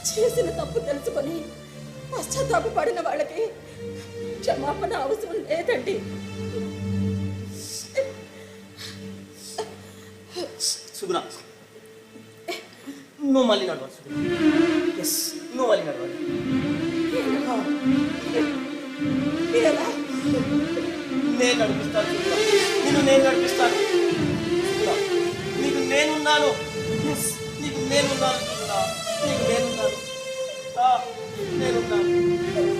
చేసిన తప్పు తెలుసుకొని పశ్చాత్తాపడిన వాళ్ళకి క్షమాపణ అవసరం లేదండి. సుగుణ, నువ్వు మళ్ళీ నడవాలి. ఎస్, నువ్వు మళ్ళీ నడవాలి. నేను నడిపిస్తాను సుగుణ, నేను నడిపిస్తాను సుగుణ. నీకు నేనున్నాను. ఎస్, నీకు నేనున్నాను సుగుణ, నీకు నేనున్నాను. నేనున్నాను.